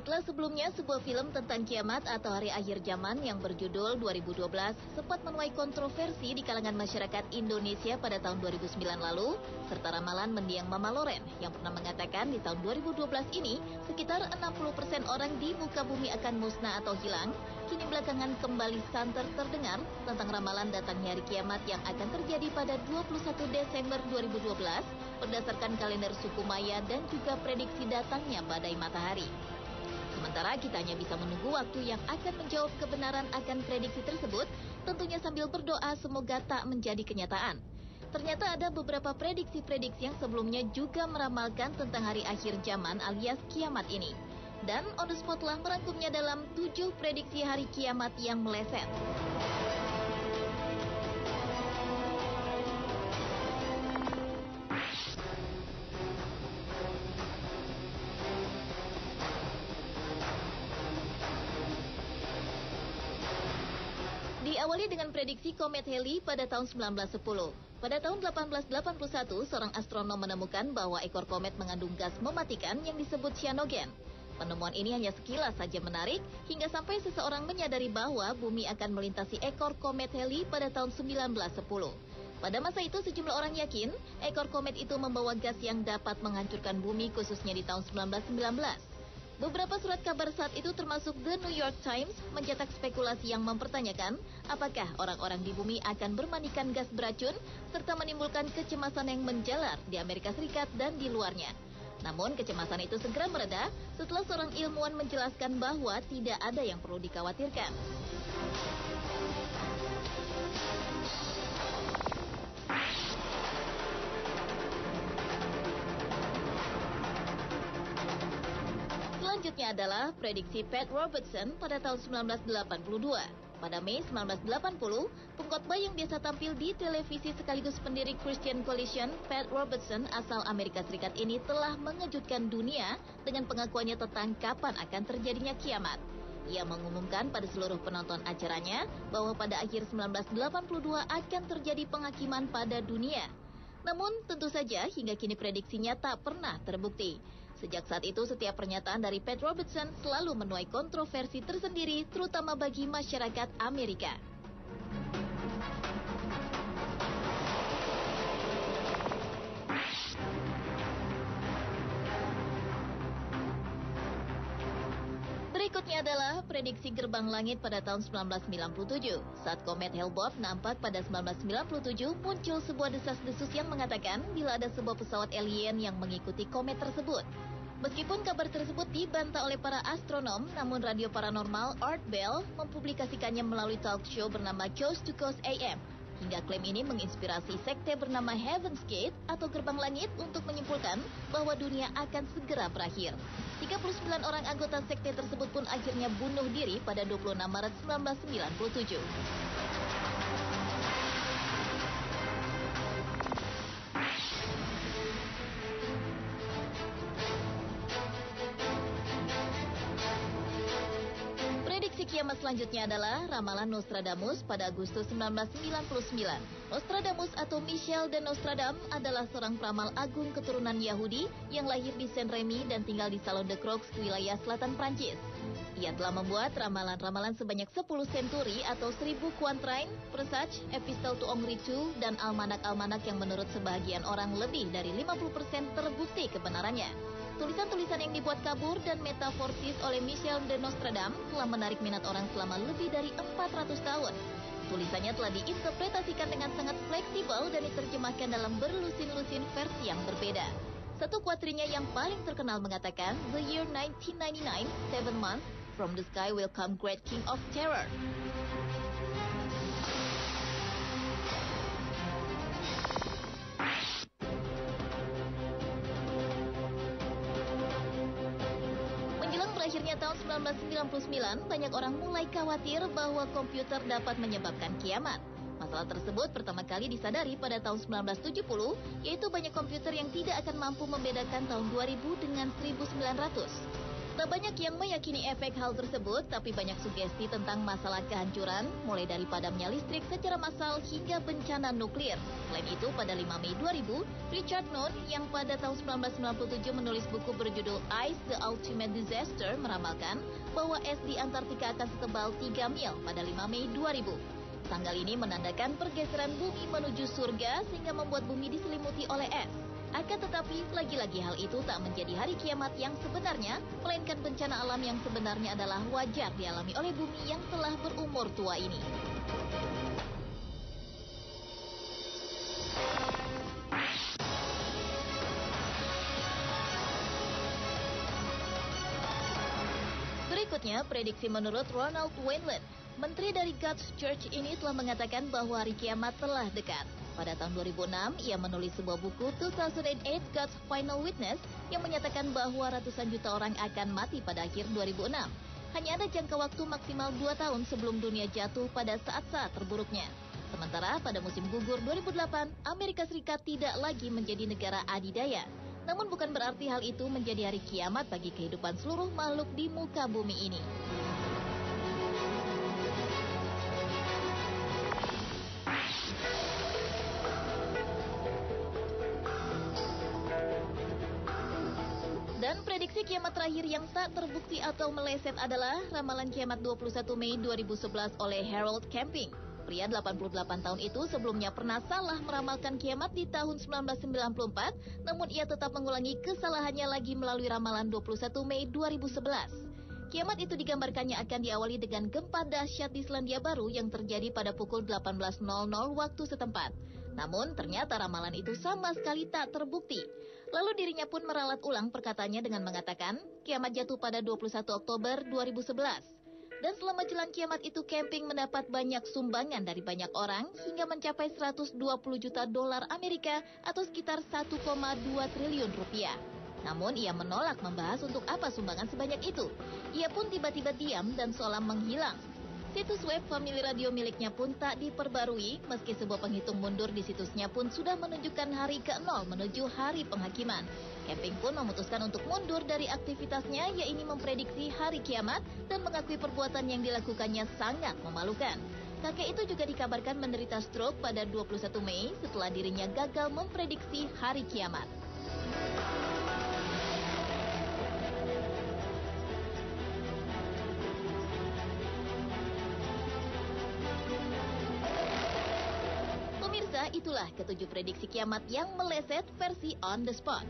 Setelah sebelumnya sebuah film tentang kiamat atau hari akhir zaman yang berjudul 2012 sempat menuai kontroversi di kalangan masyarakat Indonesia pada tahun 2009 lalu, serta ramalan mendiang Mama Loren yang pernah mengatakan di tahun 2012 ini sekitar 60% orang di muka bumi akan musnah atau hilang. Kini belakangan kembali santer terdengar tentang ramalan datangnya hari kiamat yang akan terjadi pada 21 Desember 2012 berdasarkan kalender suku Maya dan juga prediksi datangnya badai matahari. Sementara kita hanya bisa menunggu waktu yang akan menjawab kebenaran akan prediksi tersebut, tentunya sambil berdoa semoga tak menjadi kenyataan. Ternyata ada beberapa prediksi-prediksi yang sebelumnya juga meramalkan tentang hari akhir zaman alias kiamat ini. Dan On The Spot telah merangkumnya dalam 7 prediksi hari kiamat yang meleset. Diawali dengan prediksi komet Halley pada tahun 1910. Pada tahun 1881, seorang astronom menemukan bahwa ekor komet mengandung gas mematikan yang disebut cyanogen. Penemuan ini hanya sekilas saja menarik, hingga sampai seseorang menyadari bahwa bumi akan melintasi ekor komet Halley pada tahun 1910. Pada masa itu, sejumlah orang yakin ekor komet itu membawa gas yang dapat menghancurkan bumi, khususnya di tahun 1919. Beberapa surat kabar saat itu termasuk The New York Times mencetak spekulasi yang mempertanyakan apakah orang-orang di bumi akan bermanikan gas beracun serta menimbulkan kecemasan yang menjalar di Amerika Serikat dan di luarnya. Namun kecemasan itu segera mereda setelah seorang ilmuwan menjelaskan bahwa tidak ada yang perlu dikhawatirkan. Selanjutnya adalah prediksi Pat Robertson pada tahun 1982. Pada Mei 1980, pengkhotbah yang biasa tampil di televisi sekaligus pendiri Christian Coalition, Pat Robertson asal Amerika Serikat ini telah mengejutkan dunia dengan pengakuannya tentang kapan akan terjadinya kiamat. Ia mengumumkan pada seluruh penonton acaranya bahwa pada akhir 1982 akan terjadi penghakiman pada dunia. Namun tentu saja hingga kini prediksinya tak pernah terbukti. Sejak saat itu, setiap pernyataan dari Pat Robertson selalu menuai kontroversi tersendiri, terutama bagi masyarakat Amerika. Berikutnya adalah prediksi gerbang langit pada tahun 1997. Saat komet Hale-Bopp nampak pada 1997, muncul sebuah desas-desus yang mengatakan bila ada sebuah pesawat alien yang mengikuti komet tersebut. Meskipun kabar tersebut dibantah oleh para astronom, namun radio paranormal Art Bell mempublikasikannya melalui talk show bernama Coast to Coast AM. Hingga klaim ini menginspirasi sekte bernama Heaven's Gate atau Gerbang Langit untuk menyimpulkan bahwa dunia akan segera berakhir. 39 orang anggota sekte tersebut pun akhirnya bunuh diri pada 26 Maret 1997. Prediksi kiamat selanjutnya adalah ramalan Nostradamus pada Agustus 1999. Nostradamus atau Michel de Nostradam adalah seorang peramal agung keturunan Yahudi yang lahir di Saint-Rémy dan tinggal di Salon de Croix, wilayah selatan Prancis. Ia telah membuat ramalan-ramalan sebanyak 10 senturi atau 1000 kuantrain, presage, epistle to Henri II, dan almanak-almanak yang menurut sebagian orang lebih dari 50% terbukti kebenarannya. Tulisan-tulisan yang dibuat kabur dan metaforsis oleh Michel de Nostradam telah menarik minat orang selama lebih dari 400 tahun. Tulisannya telah diinterpretasikan dengan sangat fleksibel dan diterjemahkan dalam berlusin-lusin versi yang berbeda. Satu kuatrinya yang paling terkenal mengatakan, "The year 1999, 7 months, from the sky will come great king of terror." Akhirnya tahun 1999, banyak orang mulai khawatir bahwa komputer dapat menyebabkan kiamat. Masalah tersebut pertama kali disadari pada tahun 1970, yaitu banyak komputer yang tidak akan mampu membedakan tahun 2000 dengan 1900. Tak banyak yang meyakini efek hal tersebut, tapi banyak sugesti tentang masalah kehancuran, mulai dari padamnya listrik secara massal hingga bencana nuklir. Selain itu, pada 5 Mei 2000, Richard Nunn yang pada tahun 1997 menulis buku berjudul Ice, The Ultimate Disaster meramalkan bahwa es di Antartika akan setebal 3 mil pada 5 Mei 2000. Tanggal ini menandakan pergeseran bumi menuju surga sehingga membuat bumi diselimuti oleh es. Akan tetapi, lagi-lagi hal itu tak menjadi hari kiamat yang sebenarnya, melainkan bencana alam yang sebenarnya adalah wajar dialami oleh bumi yang telah berumur tua ini. Berikutnya, prediksi menurut Ronald Wainwright. Menteri dari God's Church ini telah mengatakan bahwa hari kiamat telah dekat. Pada tahun 2006, ia menulis sebuah buku 2008 God's Final Witness yang menyatakan bahwa ratusan juta orang akan mati pada akhir 2006. Hanya ada jangka waktu maksimal 2 tahun sebelum dunia jatuh pada saat-saat terburuknya. Sementara pada musim gugur 2008, Amerika Serikat tidak lagi menjadi negara adidaya. Namun bukan berarti hal itu menjadi hari kiamat bagi kehidupan seluruh makhluk di muka bumi ini. Dan prediksi kiamat terakhir yang tak terbukti atau meleset adalah ramalan kiamat 21 Mei 2011 oleh Harold Camping. Pria 88 tahun itu sebelumnya pernah salah meramalkan kiamat di tahun 1994, namun ia tetap mengulangi kesalahannya lagi melalui ramalan 21 Mei 2011. Kiamat itu digambarkannya akan diawali dengan gempa dahsyat di Selandia Baru yang terjadi pada pukul 18.00 waktu setempat. Namun ternyata ramalan itu sama sekali tak terbukti. Lalu dirinya pun meralat ulang perkataannya dengan mengatakan kiamat jatuh pada 21 Oktober 2011. Dan selama jelang kiamat itu Camping mendapat banyak sumbangan dari banyak orang hingga mencapai 120 juta dolar Amerika atau sekitar 1,2 triliun rupiah. Namun ia menolak membahas untuk apa sumbangan sebanyak itu. Ia pun tiba-tiba diam dan seolah menghilang. Situs web Family Radio miliknya pun tak diperbarui, meski sebuah penghitung mundur di situsnya pun sudah menunjukkan hari ke-0 menuju hari penghakiman. Camping pun memutuskan untuk mundur dari aktivitasnya, yaitu memprediksi hari kiamat dan mengakui perbuatan yang dilakukannya sangat memalukan. Kakek itu juga dikabarkan menderita stroke pada 21 Mei setelah dirinya gagal memprediksi hari kiamat. Itulah ketujuh prediksi kiamat yang meleset versi on the spot.